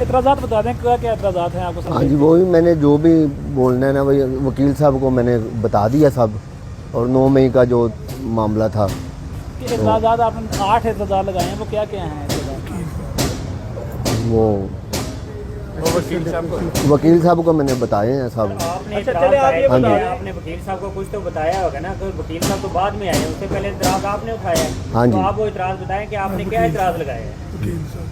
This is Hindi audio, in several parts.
इतराज़ात बता दें, क्या क्या इतराज़ात हैं आपको? हाँ जी, वही मैंने जो भी बोलना है ना वही वकील साहब को मैंने बता दिया सब, और 9 मई का जो मामला था कि इतराज़ात आपने 8 इतराज़ात लगाए हैं, वो क्या क्या हैं इतराज़ात? वो वकील साहब को मैंने बताए हैं सब। अच्छा चले आप ये हाँ जी। बताइए, आपने वकील साहब को कुछ तो बताया होगा ना, तो वकील साहब तो बाद में आए, उससे पहले इतराज़ आपने उठाया है। हाँ तो जी। आप वो इतराज़ बताएं कि आपने क्या इतराज़ लगाया है।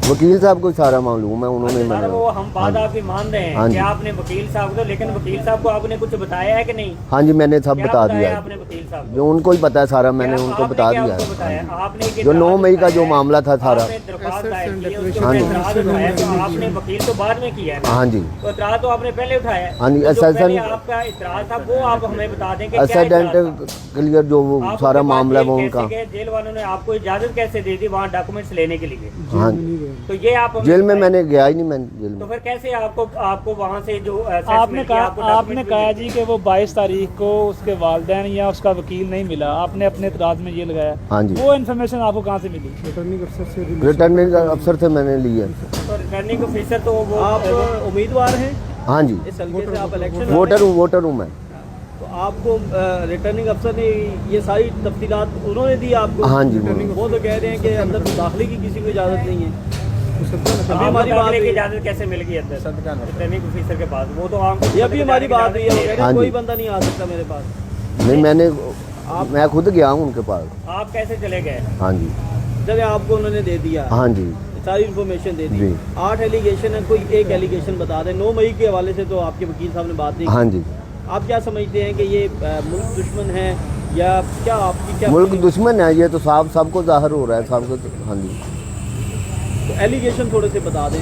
वकील साहब को सारा मालूम है, उन्होंने अच्छा, वो हम बात हाँ आपकी मान रहे हाँ हैं जी। कि आपने वकील साहब को, लेकिन वकील साहब को आपने कुछ बताया है कि नहीं? हाँ जी, मैंने सब क्या बता बताया दिया आपने वकील साहब को? जो उनको ही पता है सारा, मैंने क्या उनको आपने बता क्या दिया उनको बताया? है। आपने एक जो 9 इतराज़ मई का जो उठाया है, मामला था सारा। आपने दरख्वास्त दायर की है, उसके हाँ ऊपर जी। इतराज़ उठाया, तो आपने वकील तो बाद में किया है ना? हाँ जी। तो इतराज़ तो आपने पहले उठाया है। हाँ जी, तो जो एसेसन- पहले आपका इतराज़ था वो आप हमें बता दें कि क्या एक्सीडेंट इतराज़ था? क्लियर जो वो आप सारा उसके बाद मामला है जेल वो कैसे उनका। गए? जेल वालों ने आपको इजाज़त कैसे दे दी वहाँ डॉक्यूमेंट्स लेने के लिए? हाँ, तो ये आप हमें जेल में बताएं। मैंने गया ही नहीं, मैं जेल तो में। फिर कैसे आपको वहाँ से जो आपने कहा जी कि वो 22 तारीख को उसके वालिदैन या उसका वकील नहीं मिला, आपने अपने इतराज़ में ये लगाया। हाँ जी। वो इन्फॉर्मेशन आपको कहाँ से मिली? रिटर्निंग अफसर से मैंने लिए। तो रिटर्निंग ऑफिसर तो वो आप उम्मीदवार हैं हाँ जी, इस हल्के से, आप इलेक्शन वोटर हूँ मैं। तो आपको रिटर्निंग अफसर ने ये सारी तफसीलात उन्होंने दी आपको? हाँ जी, उन्होंने। वो तो कह रहे हैं कि अंदर तो दाखिले की किसी को इजाज़त नहीं है। अभी हमारी हमारी बात की हुई, इजाज़त कैसे मिल गई अंदर रिटर्निंग ऑफिसर के पास? वो तो आम ये अभी हमारी बात हुई है, वो कह रहे हाँ हैं जी। कोई बंदा नहीं आ सकता मेरे पास। नहीं, मैं खुद गया हूँ उनके पास। आप कैसे चले गए? हाँ जी। जब आपको उन्होंने दे दिया, हाँ जी। सारी इन्फॉर्मेशन दे दी। जी। 8 एलिगेशन है, कोई एक एलिगेशन बता दें। 9 मई के हवाले से तो आपके वकील साहब ने बात नहीं की। हाँ जी। आप क्या समझते हैं कि ये मुल्क दुश्मन है या क्या? आपकी क्या मुल्क दुश्मन है, ये तो साफ सबको जाहिर हो रहा है सबको। हाँ जी। तो एलिगेशन थोड़े से बता दें।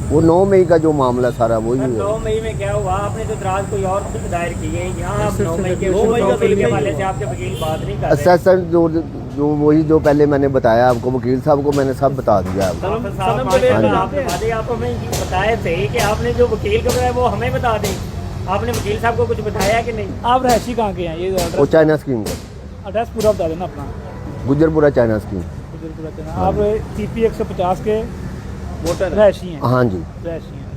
वो 9 मई का जो मामला सारा वही है। 9 मई में क्या हुआ? आपने तो इतराज़ कोई और दायर की है, यहाँ आप 9 मई के 9 मई का तो के लिखा ही हवाले हुआ। से आपके वकील बात नहीं कर रहे। असेसन जो वही जो पहले मैंने बताया आपको, वकील साहब को मैंने सब बता दिया आपको। आप सनम साहब, जवेद आप नाम है। बता दें, आपको मैं बताया थे कि आपने जो वकील को बताया वो हमें बता दें। आपने वकील साहब को कुछ बताया कि नहीं? आप रहशी कहाँ के हैं? ये वो चाइना स्कीम का, एड्रेस पूरा बता देना अपना। Gujarpura China scheme. आप CP 150 के वोटर है। रहशी हैं? हाँ जी। रहशी हैं।